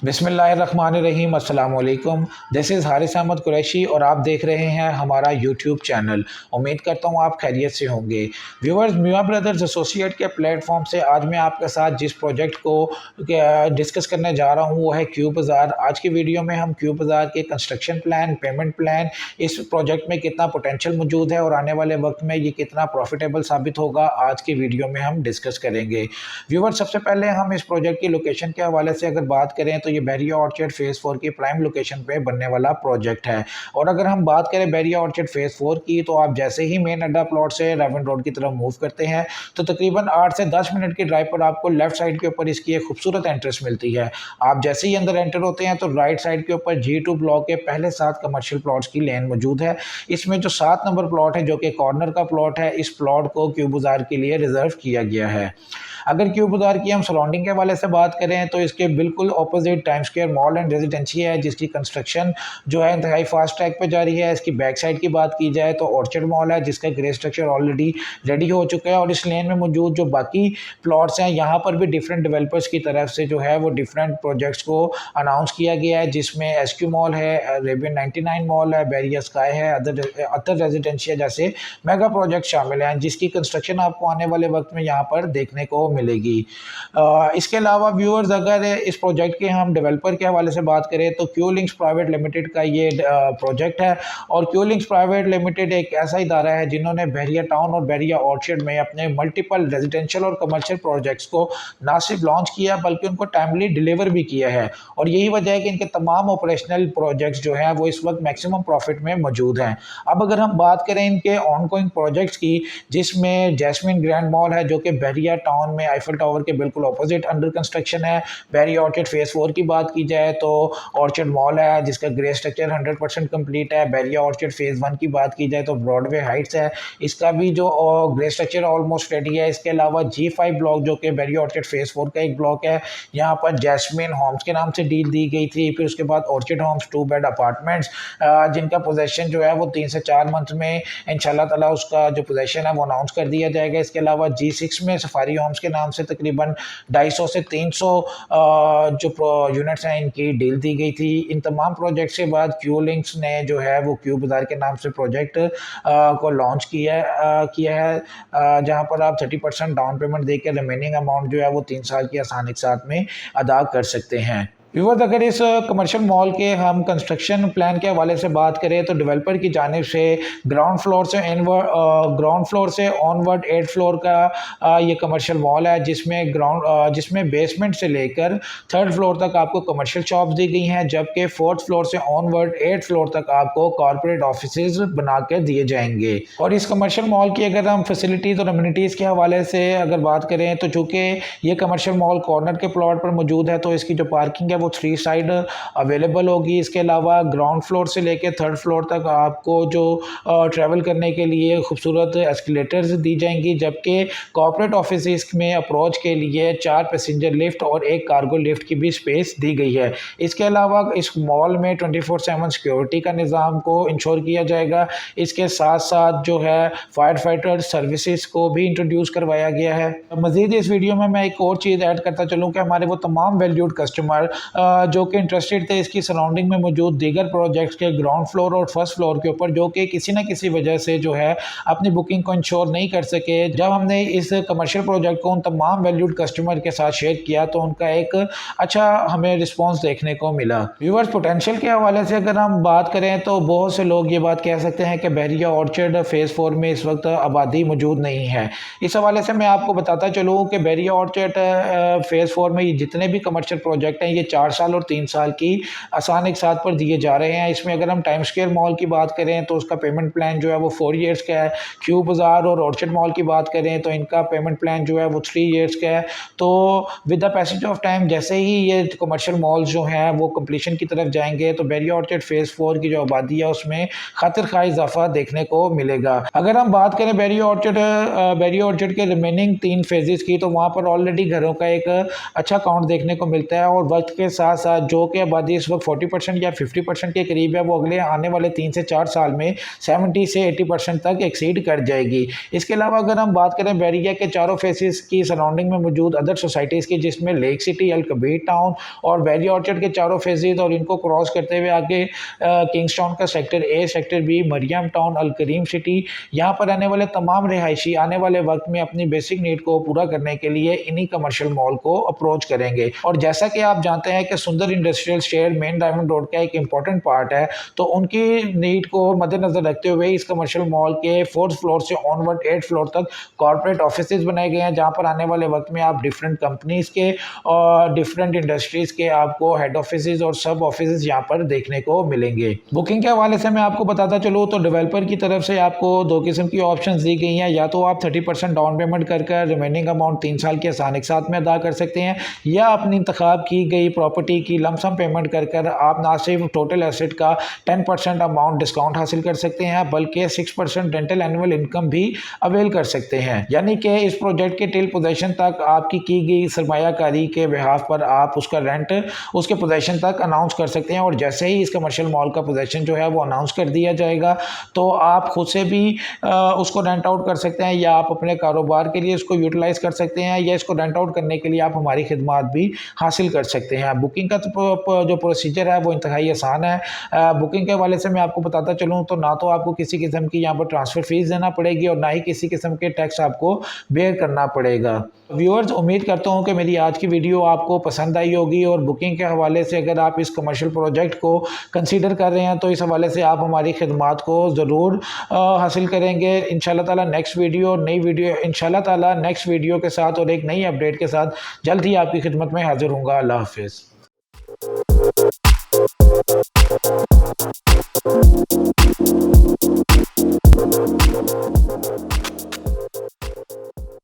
बिस्मिल्लाहिर्रहमानिर्रहीम अस्सलाम वालेकुम। दिस इज़ हारिस अहमद कुरैशी और आप देख रहे हैं हमारा यूट्यूब चैनल। उम्मीद करता हूँ आप खैरियत से होंगे। व्यूअर्स, मियां ब्रदर्स एसोसिएट के प्लेटफॉर्म से आज मैं आपके साथ जिस प्रोजेक्ट को डिस्कस करने जा रहा हूँ वो है क्यू बाज़ार। आज की वीडियो में हम क्यू बाज़ार के कंस्ट्रक्शन प्लान, पेमेंट प्लान, इस प्रोजेक्ट में कितना पोटेंशियल मौजूद है और आने वाले वक्त में ये कितना प्रॉफिटेबल साबित होगा, आज की वीडियो में हम डिस्कस करेंगे। व्यूअर्स, सबसे पहले हम इस प्रोजेक्ट की लोकेशन के हवाले से अगर बात करें तो ये बैरिया ऑर्चर्ड फेज़ 4 की प्राइम लोकेशन पे बनने वाला प्रोजेक्ट है। और अगर हम बात करें बैरिया ऑर्चर्ड फेज़ 4 की, तो आप जैसे ही मेन अड्डा प्लॉट से रेवन रोड की तरफ मूव करते हैं तो तकरीबन 8 से 10 मिनट की ड्राइव पर आपको लेफ्ट साइड के ऊपर इसकी एक खूबसूरत एंट्रेंस मिलती है। आप जैसे ही अंदर एंटर होते हैं तो राइट साइड के ऊपर G2 ब्लॉक के पहले 7 कमर्शियल प्लॉट्स की लेन मौजूद है। इसमें जो 7 नंबर प्लॉट है जो कि कॉर्नर का प्लॉट है, इस प्लॉट को क्यू बाज़ार के लिए रिजर्व किया गया है। अगर क्यू बाज़ार की हम सराउंडिंग के हवाले से बात करें तो इसके बिल्कुल opposite time square mall and residencia है, जिसकी कंस्ट्रक्शन जो है इंतहाई फास्ट ट्रैक पे जारी है। इसकी बैक साइड की बात की जाए तो ऑर्चर्ड मॉल है, जिसका ग्रे स्ट्रक्चर ऑलरेडी रेडी हो चुका है। और इस लेन में मौजूद जो बाकी प्लॉट्स हैं, यहाँ पर भी डिफरेंट डेवलपर्स की तरफ से जो है वो डिफरेंट प्रोजेक्ट्स को अनाउंस किया गया है, जिसमें एसक्यू मॉल है, अरेबियन 99 मॉल है, बैरिया स्काई है, अदर रेजिडेंशिया जैसे मेगा प्रोजेक्ट शामिल हैं, जिसकी कंस्ट्रक्शन आपको आने वाले वक्त में यहाँ पर देखने को मिलेगी। इसके अलावा व्यूअर्स, अगर इस प्रोजेक्ट के हम डेवलपर के हवाले से बात करें तो क्यू लिंक्स प्राइवेट लिमिटेड का ये प्रोजेक्ट है। और क्यू लिंक्स प्राइवेट लिमिटेड एक ऐसा इदारा है जिन्होंने बैरिया टाउन और बैरिया ऑर्चर्ड में अपने मल्टीपल रेजिडेंशियल और कमर्शियल प्रोजेक्ट्स को ना सिर्फ लॉन्च किया बल्कि उनको टाइमली डिलीवर भी किया है। और यही वजह है कि इनके तमाम ऑपरेशनल प्रोजेक्ट्स जो हैं वो इस वक्त मैक्सिमम प्रॉफिट में मौजूद हैं। अब अगर हम बात करें इनके ऑनगोइंग प्रोजेक्ट्स की, जिसमें जैस्मिन ग्रैंड मॉल है जो कि बैरिया टाउन में आईफल टावर के बिल्कुल ऑपोजिट अंडर कंस्ट्रक्शन है। बैरिया ऑर्चर्ड फेज़ 4 की बात की जाए तो ऑर्चर्ड मॉल है, जिसका ग्रे स्ट्रक्चर 100% कंप्लीट है। बैरिया ऑर्चर्ड फेज़ 1 की बात की जाए तो ब्रॉडवे हाइट्स है, इसका भी जो ग्रे स्ट्रक्चर ऑलमोस्ट रेडी है। इसके अलावा G5 ब्लॉक जो कि बैरिया ऑर्चर्ड फेज़ 4 का एक ब्लॉक है, यहाँ पर जैस्मिन होम्स के नाम से डील दी गई थी। फिर उसके बाद ऑर्चर्ड होम्स 2 बेड अपार्टमेंट्स, जिनका पोजेशन जो है वो 3 से 4 मंथ में इंशाल्लाह ताला उसका जो पोजेशन है वो अनाउंस कर दिया जाएगा। इसके अलावा G6 में सफारी होम्स के नाम से तकरीबन 250 से 300 जो यूनिट्स हैं इनकी डील दी गई थी। इन तमाम प्रोजेक्ट्स के बाद क्यू लिंक्स ने जो है वो क्यू बाज़ार के नाम से प्रोजेक्ट को लॉन्च किया है, जहां पर आप 30% डाउन पेमेंट देकर रिमेनिंग अमाउंट जो है वो 3 साल की आसानी के साथ में अदा कर सकते हैं। व्यूअर्स, अगर इस कमर्शियल मॉल के हम कंस्ट्रक्शन प्लान के हवाले से बात करें तो डेवलपर की जानिब से ग्राउंड फ्लोर से ऑनवर्ड 8 फ्लोर का ये कमर्शियल मॉल है, जिसमें बेसमेंट से लेकर 3rd फ्लोर तक आपको कमर्शियल शॉप्स दी गई हैं, जबकि 4th फ्लोर से ऑनवर्ड 8 फ्लोर तक आपको कॉर्पोरेट ऑफिसेज बना कर दिए जाएंगे। और इस कमर्शियल मॉल की अगर हम फैसिलिटीज़ और अम्यूनिटीज़ के हवाले से अगर बात करें तो चूँकि ये कमर्शियल मॉल कॉर्नर के प्लॉट पर मौजूद है तो इसकी जो पार्किंग है वो 3 साइड अवेलेबल होगी। इसके अलावा ग्राउंड फ्लोर से लेकर 3rd फ्लोर तक आपको जो ट्रैवल करने के लिए खूबसूरत एस्केलेटर्स दी जाएंगी, जबकि कॉर्पोरेट ऑफिस में अप्रोच के लिए 4 पैसेंजर लिफ्ट और 1 कार्गो लिफ्ट की भी स्पेस दी गई है। इसके अलावा इस मॉल में 24/7 सिक्योरिटी का निज़ाम को इंश्योर किया जाएगा। इसके साथ साथ जो है फायर फाइटर सर्विसेज को भी इंट्रोड्यूस करवाया गया है। मज़ीद इस वीडियो में मैं एक और चीज़ ऐड करता चलूँ कि हमारे वो तमाम वैल्यूड कस्टमर जो कि इंटरेस्टेड थे इसकी सराउंडिंग में मौजूद दीगर प्रोजेक्ट्स के ग्राउंड फ्लोर और 1st फ्लोर के ऊपर, जो कि किसी न किसी वजह से जो है अपनी बुकिंग को इंश्योर नहीं कर सके, जब हमने इस कमर्शियल प्रोजेक्ट को उन तमाम वैल्यूड कस्टमर के साथ शेयर किया तो उनका एक अच्छा हमें रिस्पॉन्स देखने को मिला। व्यूअर्स, पोटेंशियल के हवाले से अगर हम बात करें तो बहुत से लोग ये बात कह सकते हैं कि बैरिया ऑर्चर्ड फेज़ 4 में इस वक्त आबादी मौजूद नहीं है। इस हवाले से मैं आपको बताता चलूँ कि बैरिया ऑर्चर्ड फेज़ 4 में जितने भी कमर्शियल प्रोजेक्ट हैं ये 4 साल और 3 साल की आसान एक साथ पर दिए जा रहे हैं। इसमें अगर हम टाइम स्क्वायर मॉल की बात करें तो उसका पेमेंट प्लान जो है वो 4 ईयर्स का है। क्यू बाज़ार और ऑर्चर्ड मॉल की बात करें तो इनका पेमेंट प्लान जो है वो 3 ईयर्स का है। तो with the passage of time जैसे ही ये कमर्शियल मॉल जो हैं वो कंप्लीशन की तरफ जाएंगे तो बैरिया ऑर्चर्ड फेज़ 4 की जो आबादी है उसमें खातिर खा इजाफा देखने को मिलेगा। अगर हम बात करें बैरिया ऑर्चर्ड के रिमेनिंग 3 फेजेस की तो वहाँ पर ऑलरेडी घरों का एक अच्छा काउंट देखने को मिलता है और वक्त के के साथ साथ जो कि आबादी इस वक्त 40% या 50% के करीब है, वो अगले आने वाले 3 से 4 साल में 70 से 80% तक एक्सीड कर जाएगी। इसके अलावा अगर हम बात करें बैरिया के चारों फेसेस की सराउंडिंग में मौजूद अदर सोसाइटीज़ की, जिसमें लेक सिटी, अल कबीर टाउन और बैरिया ऑर्चर्ड के चारों फेसेस और इनको क्रॉस करते हुए आगे किंग्सटाउन का sector A, sector B, Mariam town, Al Karim city, यहाँ पर रहने वाले तमाम रिहायशी आने वाले वक्त में अपनी बेसिक नीड को पूरा करने के लिए इन्हीं कमर्शियल मॉल को अप्रोच करेंगे। और जैसा कि आप जानते हैं कि सुंदर industrial share main diamond road का एक इंपॉर्टेंट पार्ट है, तो उनकी नीड को मद्देनजर रखते हुए इस कमर्शियल मॉल के 4th फ्लोर से ऑनवर्ड 8th फ्लोर तक कॉर्पोरेट ऑफिसेज बनाए गए हैं, जहां पर आने वाले वक्त में आप डिफरेंट कंपनीज के और डिफरेंट इंडस्ट्रीज के आपको हेड ऑफिसेज और सब ऑफिसेज यहां पर देखने को मिलेंगे। बुकिंग के हवाले से मैं आपको बताता चलूँ तो डेवलपर की तरफ से आपको 2 किस्म की ऑप्शंस दी गई हैं। या तो आप 30% डाउन पेमेंट कर रिमेनिंग अमाउंट 3 साल के आसान एक साथ में अदा कर सकते हैं, या अपनी इंतखाब की गई प्रॉपर्टी की लमसम पेमेंट कर आप ना सिर्फ टोटल एसेट का 10% अमाउंट डिस्काउंट हासिल कर सकते हैं, बल्कि 6% रेंटल एनुअल इनकम भी अवेल कर सकते हैं। यानी कि इस प्रोजेक्ट के टिल पोजेशन तक आपकी की गई सरमायाकारी के बिहाफ पर आप उसका रेंट उसके पोजेशन तक अनाउंस कर सकते हैं, और जैसे ही इस कमर्शियल मॉल का पोजेशन जो है वो अनाउंस कर दिया जाएगा तो आप खुद से भी उसको रेंट आउट कर सकते हैं, या आप अपने कारोबार के लिए इसको यूटिलाइज कर सकते हैं, या इसको रेंट आउट करने के लिए आप हमारी खिदमत भी हासिल कर सकते हैं। बुकिंग का जो प्रोसीजर है वो इंतहाई आसान है। बुकिंग के हवाले से मैं आपको बताता चलूँ तो ना तो आपको किसी किस्म की यहाँ पर ट्रांसफ़र फीस देना पड़ेगी और ना ही किसी किस्म के टैक्स आपको बेयर करना पड़ेगा। व्यूअर्स, उम्मीद करता हूँ कि मेरी आज की वीडियो आपको पसंद आई होगी, और बुकिंग के हवाले से अगर आप इस कमर्शियल प्रोजेक्ट को कंसीडर कर रहे हैं तो इस हवाले से आप हमारी खिदमत को ज़रूर हासिल करेंगे। इंशाल्लाह ताला नेक्स्ट वीडियो के साथ और एक नई अपडेट के साथ जल्द ही आपकी खिदमत में हाजिर होऊंगा। अल्लाह हाफिज़।